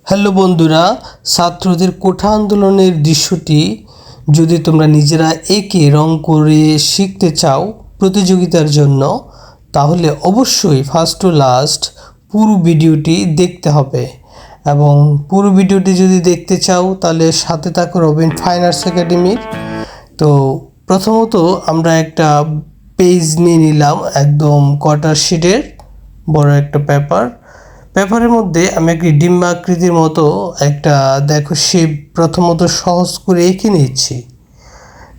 Hello বন্ধুরা, ছাত্রদের কোঠা আন্দোলনের দৃশ্যটি যদি তোমরা নিজেরা এঁকে রং করে শিখতে চাও প্রতিযোগিতার জন্য, তাহলে অবশ্যই ফার্স্ট টু লাস্ট পুরো ভিডিওটি দেখতে হবে। এবং পুরো ভিডিওটি যদি দেখতে চাও তাহলে সাথে থাকো রবিন ফাইন আর্টস একাডেমির। তো প্রথমত আমরা একটা পেজ নিয়ে নিলাম, একদম কোয়ার্টার শিটের বড় একটা পেপারের মধ্যে আমি একটি ডিম্বাকৃতির মতো একটা দেখো শেপ প্রথমত সহজ করে এঁকে নিচ্ছি।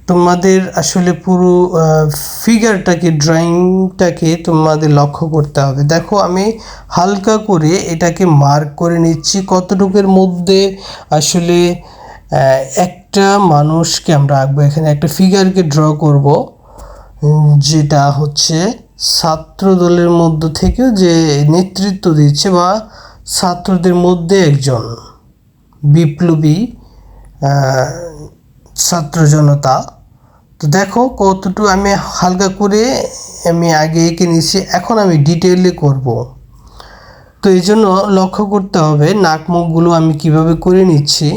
তোমাদের আসলে পুরো ফিগারটাকে ড্রয়িংটাকে তোমাদের লক্ষ্য করতে হবে। দেখো আমি হালকা করে এটাকে মার্ক করে নিচ্ছি কতটুকুর মধ্যে আসলে একটা মানুষকে আমরা আঁকবো। এখানে একটা ফিগারকে ড্র করব, যেটা হচ্ছে ছাত্র দলের মধ্য থেকে যে নেতৃত্ব দিচ্ছে বা ছাত্রদের মধ্যে একজন বিপ্লবী ছাত্র জনতা। তো দেখো কতটুকু আমি হালকা করে আমি আগে এঁকে নিয়েছি, এখন আমি ডিটেইলে করব। তো এই জন্য লক্ষ্য করতে হবে নাক মুখগুলো আমি কিভাবে করে নিচ্ছি,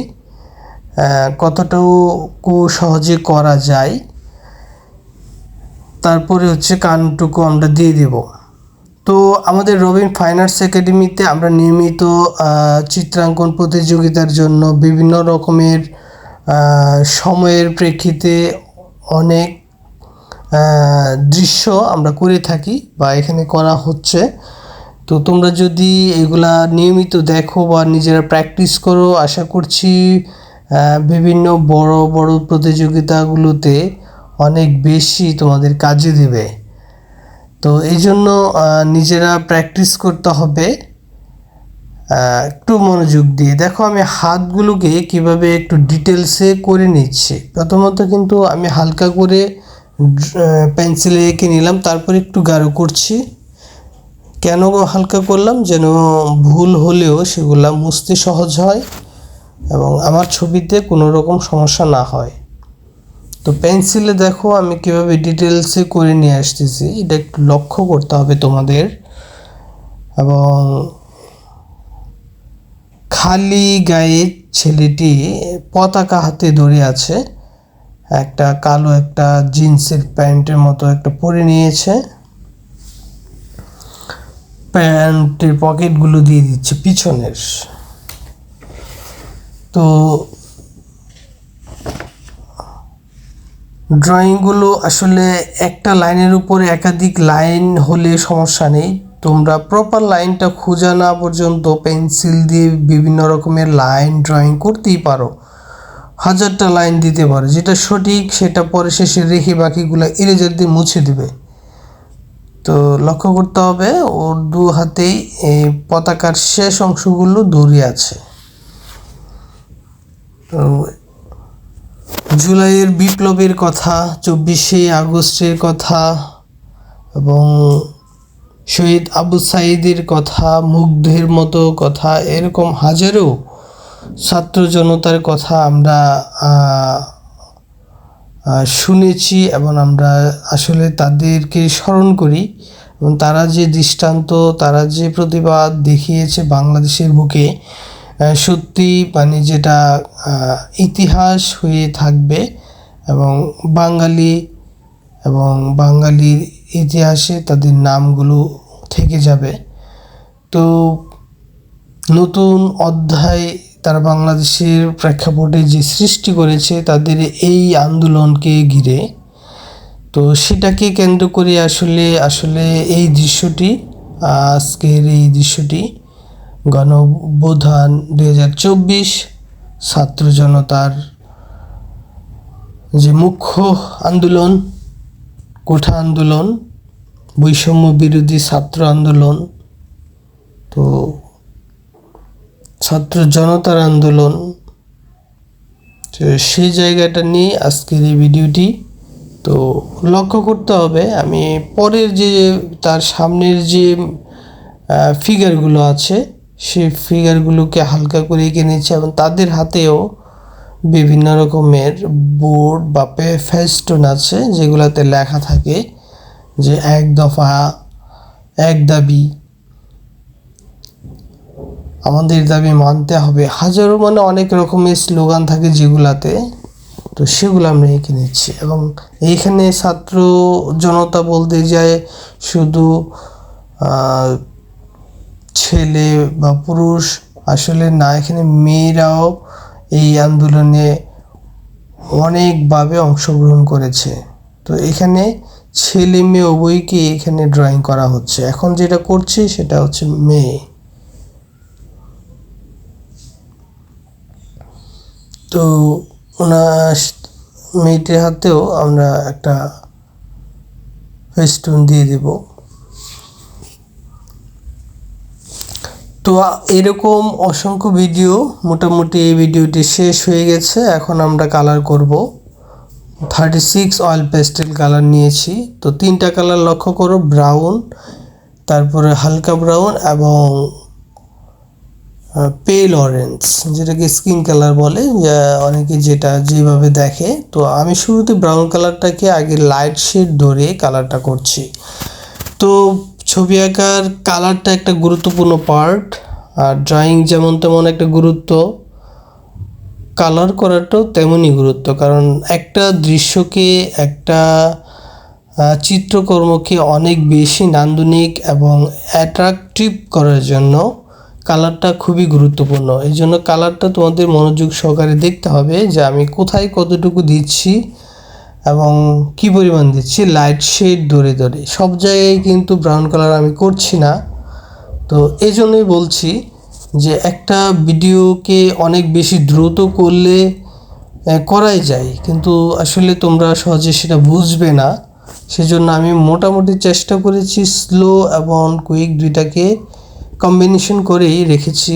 কতটুকু সহজে করা যায়। তারপরে হচ্ছে কানটুকু আমরা দিয়ে দেব। তো আমাদের রবিন ফাইন আর্টস একাডেমিতে আমরা নিয়মিত চিত্রাঙ্কন প্রতিযোগিতার জন্য বিভিন্ন রকমের সময়ের প্রেক্ষিতে অনেক দৃশ্য আমরা করে থাকি বা এখানে করা হচ্ছে। তো তোমরা যদি এগুলা নিয়মিত দেখো বা নিজেরা প্র্যাকটিস করো, আশা করছি বিভিন্ন বড় বড় প্রতিযোগিতাগুলোতে অনেক বেশি তোমাদের কাজে দেবে। তো এই জন্য নিজেরা প্র্যাকটিস করতে হবে একটু মনোযোগ দিয়ে। দেখো আমি হাতগুলোকে কিভাবে একটু ডিটেলসে করে নিচ্ছি। প্রথমত কিন্তু আমি হালকা করে পেন্সিলে এঁকে নিলাম, তারপর একটু গাঢ় করছি। কেন হালকা করলাম? যেন ভুল হলেও সেগুলা মুছতে সহজ হয় এবং আমার ছবিতে কোনো রকম সমস্যা না হয়। তো পেন্সিলে দেখো আমি কীভাবে ডিটেলসে করে নিয়ে আসতেছি, এটা একটু লক্ষ্য করতে হবে তোমাদের। এবং খালি গায়ে ছেলেটি পতাকা হাতে ধরে আছে, একটা কালো একটা জিন্সের প্যান্টের মতো একটা পরে নিয়েছে, প্যান্টের পকেটগুলো দিয়ে দিচ্ছে পিছনের। তো ড্রয়িংগুলো আসলে একটা লাইনের উপরে একাধিক লাইন হলে সমস্যা নেই। তোমরা প্রপার লাইনটা খোঁজা না পর্যন্ত পেন্সিল দিয়ে বিভিন্ন রকমের লাইন ড্রয়িং করতেই পারো, হাজারটা লাইন দিতে পারো, যেটা সঠিক সেটা পরে শেষে রেখে বাকিগুলো ইরেজার দিয়ে মুছে দেবে। তো লক্ষ্য করতে হবে ওর দু হাতেই এই পতাকার শেষ অংশগুলো ধরে আছে। তো জুলাইয়ের বিপ্লবের কথা, 24শে আগস্টের কথা এবং শহীদ আবু সাঈদের কথা, মুগ্ধের মতো কথা, এরকম হাজারো ছাত্র জনতার কথা আমরা শুনেছি এবং আমরা আসলে তাদেরকে স্মরণ করি। এবং তারা যে দৃষ্টান্ত, তারা যে প্রতিবাদ দেখিয়েছে বাংলাদেশের বুকে, সত্যি মানে যেটা ইতিহাস হয়ে থাকবে এবং বাঙালির ইতিহাসে তাদের নামগুলো থেকে যাবে। তো নতুন অধ্যায় তারা বাংলাদেশের প্রেক্ষাপটে যে সৃষ্টি করেছে তাদের এই আন্দোলনকে ঘিরে, তো সেটাকে কেন্দ্র করে আসলে এই দৃশ্যটি, আজকের এই দৃশ্যটি গণ অভ্যুত্থান 2024 ছাত্র জনতার যে মুখ্য আন্দোলন, কোঠা আন্দোলন, বৈষম্য বিরোধী ছাত্র আন্দোলন, তো ছাত্র জনতার আন্দোলন, সেই জায়গাটা নিয়ে আজকের এই ভিডিওটি। তো লক্ষ্য করতে হবে আমি পরের যে তার সামনের যে ফিগারগুলো আছে সেই ফিগারগুলোকে হালকা করে এঁকে নিচ্ছে এবং তাদের হাতেও বিভিন্ন রকমের বোর্ড বা ফেস্টুন আছে যেগুলোতে লেখা থাকে যে এক দফা, এক দাবি। আমাদের দাবি মানতে হবে, হাজারো মানে অনেক রকমের স্লোগান থাকে যেগুলাতে, তো সেগুলো আমরা এঁকে নিচ্ছি। এবং এইখানে ছাত্র জনতা বলতে যায় শুধু ছেলে বা পুরুষ, আসলে না, এখানে মেয়েরাও এই আন্দোলনে অনেকভাবে অংশগ্রহণ করেছে। তো এখানে ছেলে মেয়ে উভয়কে এখানে ড্রয়িং করা হচ্ছে। এখন যেটা করছি সেটা হচ্ছে মেয়ে। তো ওনার মেয়েটির হাতেও আমরা একটা ফেস্টুন দিয়ে দেব। তো এরকম অসংখ্য ভিডিও, মোটামুটি এই ভিডিওটি শেষ হয়ে গেছে। এখন আমরা কালার করব। 36 অয়েল পেস্টেল কালার নিয়েছি। তো 3টা কালার লক্ষ্য করো, ব্রাউন, তারপরে হালকা ব্রাউন এবং পেল অরেঞ্জ, যেটাকে স্কিন কালার বলে, যা অনেকে যেটা যেভাবে দেখে। তো আমি শুরুতে ব্রাউন কালারটাকে আগে লাইট শেড ধরে কালারটা করছি। তো ছবি আঁকার কালারটা একটা গুরুত্বপূর্ণ পার্ট, আর ড্রয়িং যেমন তেমন একটা গুরুত্ব, কালার করাটাও তেমনই গুরুত্ব। কারণ একটা দৃশ্যকে, একটা চিত্রকর্মকে অনেক বেশি নান্দনিক এবং অ্যাট্রাকটিভ করার জন্য কালারটা খুবই গুরুত্বপূর্ণ। এই জন্য কালারটা তোমাদের মনোযোগ সহকারে দেখতে হবে যে আমি কোথায় কতটুকু দিচ্ছি এবং কি পরিমাণ দিচ্ছি, লাইট শেড ধরে ধরে। সব জায়গায় কিন্তু ব্রাউন কালার আমি করছি না। তো এই জন্যই বলছি যে একটা ভিডিওকে অনেক বেশি দ্রুত করলে করাই যায়, কিন্তু আসলে তোমরা সহজে সেটা বুঝবে না। সেজন্য আমি মোটামুটি চেষ্টা করেছি স্লো এবং কুইক দুইটাকে কম্বিনেশন করেই রেখেছি।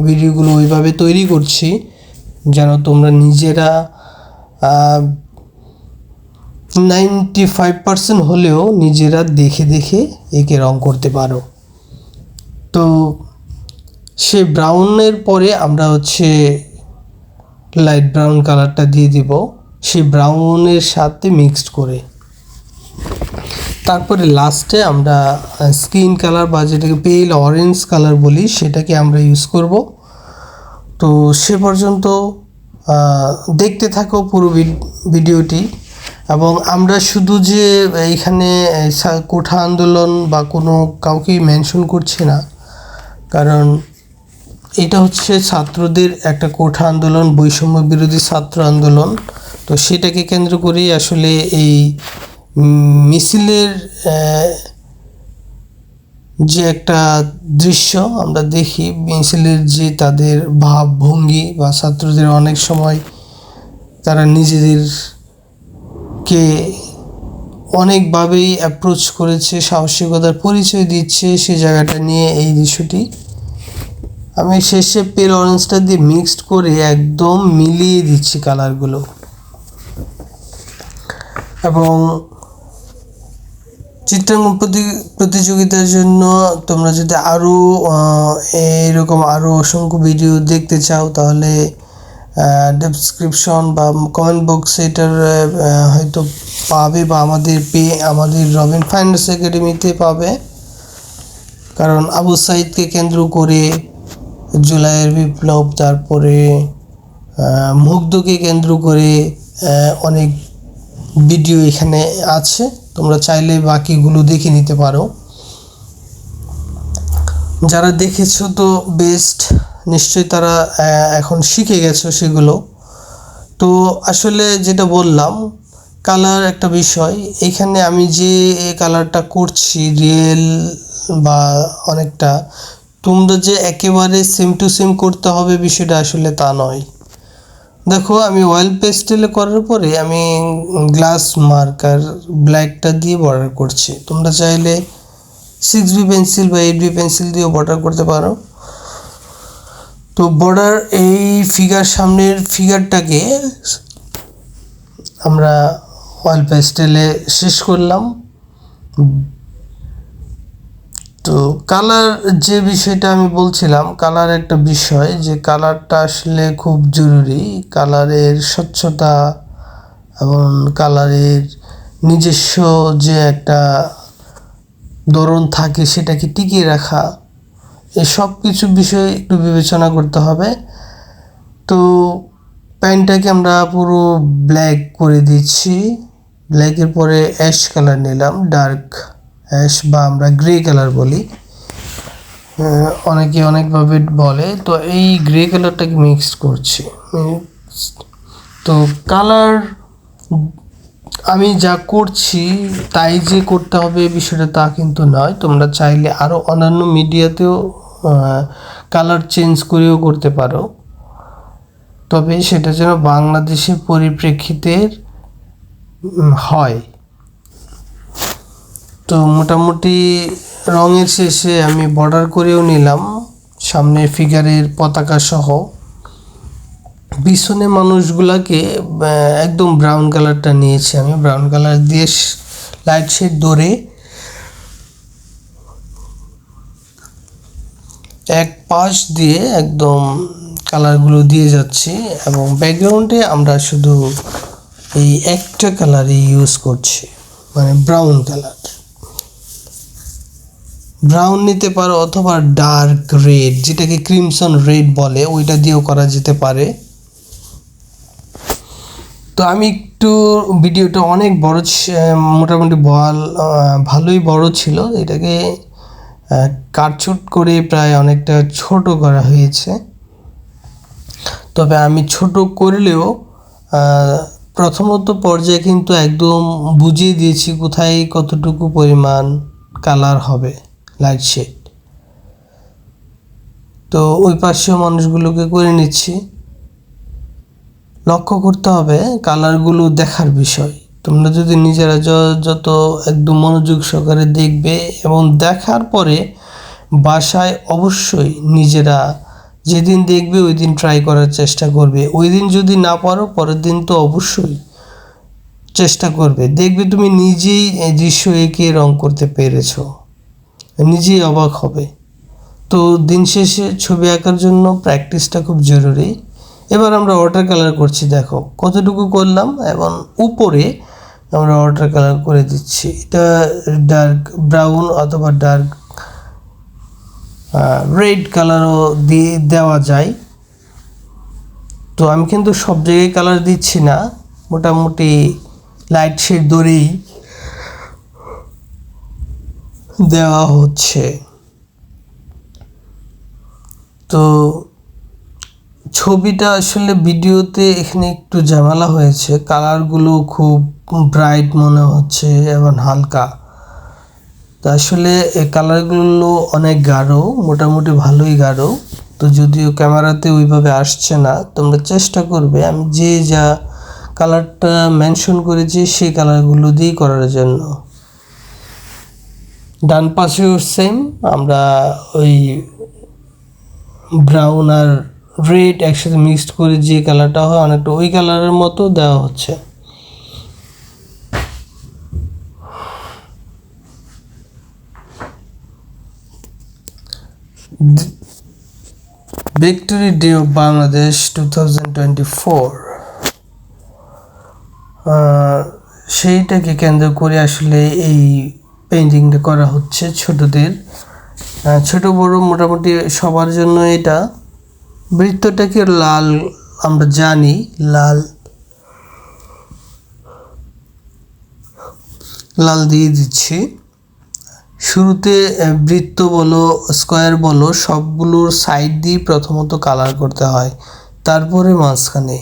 ভিডিওগুলো ওইভাবে তৈরি করছি যেন তোমরা নিজেরা 95% হলেও নিজেরা দেখে দেখে একে রং করতে পারো। তো সে ব্রাউনের পরে আমরা হচ্ছে লাইট ব্রাউন কালারটা দিয়ে দিব সে ব্রাউনের সাথে মিক্সড করে। তারপরে লাস্টে আমরা স্কিন কালার বা যেটাকে পেল অরেঞ্জ কালার বলি সেটাকে আমরা ইউজ করব। তো সে পর্যন্ত দেখতে থাকো পুরো ভিডিওটি। এবং আমরা শুধু যে এইখানে কোঠা আন্দোলন বা কোনো কাউকেই মেনশন করছি না, কারণ এটা হচ্ছে ছাত্রদের একটা কোঠা আন্দোলন, বৈষম্য বিরোধী ছাত্র আন্দোলন। তো সেটাকে কেন্দ্র করেই আসলে এই মিছিলের যে একটা দৃশ্য আমরা দেখি, মিছিলের যে তাদের ভাবভঙ্গি বা ছাত্রদের অনেক সময় তারা নিজেদেরকে অনেকভাবেই অ্যাপ্রোচ করেছে, সাহসিকতার পরিচয় দিচ্ছে, সে জায়গাটা নিয়ে এই দৃশ্যটি আমি শেষে পেল অরেঞ্জটা দিয়ে মিক্সড করে একদম মিলিয়ে দিচ্ছি কালারগুলো। এবং চিত্রাঙ্কন প্রতিযোগিতার জন্য তোমরা যদি আরও এরকম আরও অসংখ্য ভিডিও দেখতে চাও তাহলে ডেসক্রিপশন বা কমেন্ট বক্সে এটার হয়তো পাবে, বা আমাদের রবিন ফাইন্ডার্স একাডেমিতে পাবে। কারণ আবু সাইদকে কেন্দ্র করে জুলাইয়ের বিপ্লব, তারপরে মুগ্ধকে কেন্দ্র করে অনেক ভিডিও এখানে আছে, তোমরা চাইলে বাকিগুলো দেখে নিতে পারো। যারা দেখেছো তো বেস্ট, নিশ্চয়ই তারা এখন শিখে গেছো সেগুলো। তো আসলে যেটা বললাম, কালার একটা বিষয়। এখানে আমি যে কালারটা করছি রিয়েল বা অনেকটা, তোমরা যে একেবারে সেম টু সেম করতে হবে বিষয়টা আসলে তা নয়। দেখো আমি অয়েল পেস্টেলে করার পরে আমি গ্লাস মার্কার ব্ল্যাকটা দিয়ে বর্ডার করছি। তোমরা চাইলে 6B পেন্সিল বা 8B পেন্সিল দিয়েও বর্ডার করতে পারো। তো বর্ডার এই সামনের ফিগারটাকে আমরা অয়েল পেস্টেলে শেষ করলাম। তো কালার যে বিষয়টা আমি বলছিলাম, কালার একটা বিষয়, যে কালারটা আসলে খুব জরুরি। কালারের স্বচ্ছতা এবং কালারের নিজস্ব যে একটা ধরন থাকে সেটাকে টিকিয়ে রাখা, এই সব কিছু বিষয় একটু বিবেচনা করতে হবে। তো প্যান্টটাকে আমরা পুরো ব্ল্যাক করে দিচ্ছি। ব্ল্যাকের পরে অ্যাশ কালার নিলাম, ডার্ক অ্যাশ বা আমরা গ্রে কালার বলি, অনেকে অনেকভাবে বলে। তো এই গ্রে কালারটাকে মিক্স করছি। তো কালার আমি যা করছি তাই যে করতে হবে বিষয়টা তা কিন্তু নয়। তোমরা চাইলে আরও অন্যান্য মিডিয়াতেও কালার চেঞ্জ করেও করতে পারো, তবে সেটা যেন বাংলাদেশের পরিপ্রেক্ষিতে হয়। তো মোটামুটি রঙের শেষে আমি বর্ডার করেও নিলাম সামনে ফিগারের পতাকা সহ। পিছনে মানুষগুলাকে একদম ব্রাউন কালারটা নিয়েছি আমি, ব্রাউন কালার দিয়ে লাইট শেড ধরে এক পাশ দিয়ে একদম কালারগুলো দিয়ে যাচ্ছি, এবং ব্যাকগ্রাউন্ডে আমরা শুধু এই একটা কালারই ইউজ করছি, মানে ব্রাউন কালার। ব্রাউন নিতে পারো অথবা ডার্ক রেড, যেটাকে ক্রিমসন রেড বলে, ওইটা দিয়েও করা যেতে পারে। তো আমি একটু ভিডিওটা অনেক বড়, মোটামুটি ভালোই বড় ছিল, এটাকে কাটছুট করে প্রায় অনেকটা ছোট করা হয়েছে। তবে আমি ছোট করলেও প্রথমত পর্যায়ে কিন্তু একদম বুঝিয়ে দিয়েছি কোথায় কতটুকু পরিমাণ কালার হবে লাইট শেড। তো ওই পাশেও মানুষগুলোকে করে নিচ্ছি। লক্ষ্য করতে হবে কালারগুলো দেখার বিষয়। তোমরা যদি নিজেরা যত একদম মনোযোগ সহকারে দেখবে এবং দেখার পরে বাসায় অবশ্যই নিজেরা যেদিন দেখবে ওই দিন ট্রাই করার চেষ্টা করবে। ওই দিন যদি না পারো পরের দিন তো অবশ্যই চেষ্টা করবে, দেখবে তুমি নিজেই দৃশ্য এঁকে রং করতে পেরেছো, নিজেই অবাক হবে। তো দিন শেষে ছবি আঁকার জন্য প্র্যাকটিসটা খুব জরুরি। এবার আমরা ওয়াটার কালার করছি, দেখো কতটুকু করলাম, এবং উপরে আমরা ওয়াটার কালার করে দিচ্ছি। এটা ডার্ক ব্রাউন অথবা ডার্ক রেড কালারও দেওয়া যায়। তো আমি কিন্তু সব জায়গায় কালার দিচ্ছি না, মোটামুটি লাইট শেড ধরেই দেওয়া হচ্ছে। তো ছবিটা আসলে ভিডিওতে এখানে একটু ঝামেলা হয়েছে, কালারগুলো খুব ব্রাইট মনে হচ্ছে এবং হালকা। তো আসলে এই কালারগুলো অনেক গাঢ়, মোটামুটি ভালোই গাঢ়। তো যদিও ক্যামেরাতে ওইভাবে আসছে না, তোমরা চেষ্টা করবে আমি যে যা কালারটা মেনশন করেছি সেই কালারগুলো দিয়েই করার জন্য। ডান পাশেও সেম, আমরা ওই ব্রাউন আর রেড একসাথে মিক্সড করে যে কালারটা হয় অনেকটা ওই কালারের মতো দেওয়া হচ্ছে। ভিক্টোরি ডে অফ বাংলাদেশ 2024, সেইটাকে কেন্দ্র করে আসলে এই পেইন্টিংটা করা হচ্ছে ছোটদের। ছোট বড় মোটামুটি সবার জন্য এটা। বৃত্তটাকে লাল, আমরা জানি লাল দিয়ে দিচ্ছি। শুরুতে বৃত্ত বলো স্কোয়ার বলো সবগুলোর সাইড দিয়ে প্রথমত কালার করতে হয়, তারপরে মাঝখানে।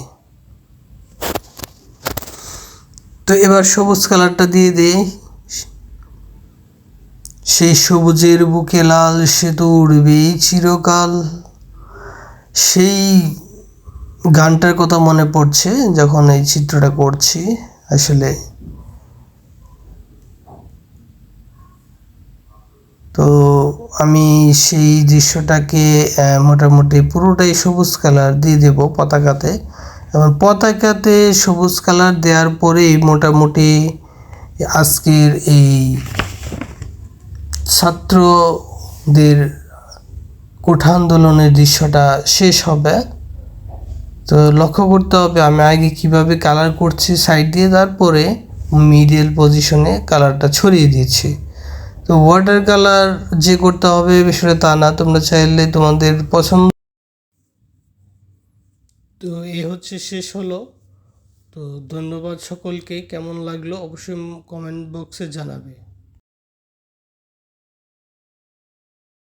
তো এবার সবুজ কালারটা দিয়ে দিই। সেই সবুজের বুকে লাল সে তো উড়বেই চিরকাল। সেই গানটার কথা মনে পড়ছে যখন এই চিত্রটা করছি। আসলে তো আমি সেই দৃশ্যটাকে মোটামুটি পুরোটাই সবুজ কালার দিয়ে দেব পতাকাতে, এবং পতাকাতে সবুজ কালার দেওয়ার পরেই মোটামুটি আজকের এই ছাত্রদের কোঠা আন্দোলনের দৃশ্যটা শেষ হবে। তো লক্ষ্য করতে হবে আমি আগে কিভাবে কালার করছি সাইড দিয়ে, তারপরে মিডল পজিশনে কালারটা ছড়িয়ে দিচ্ছি। তো ওয়াটার কালার যে করতে হবে বিষয়টা তা না, তোমরা চাইলে তোমাদের পছন্দ। তো এই হচ্ছে শেষ হলো। তো ধন্যবাদ সকলকে, কেমন লাগলো অবশ্যই কমেন্ট বক্সে জানাবে।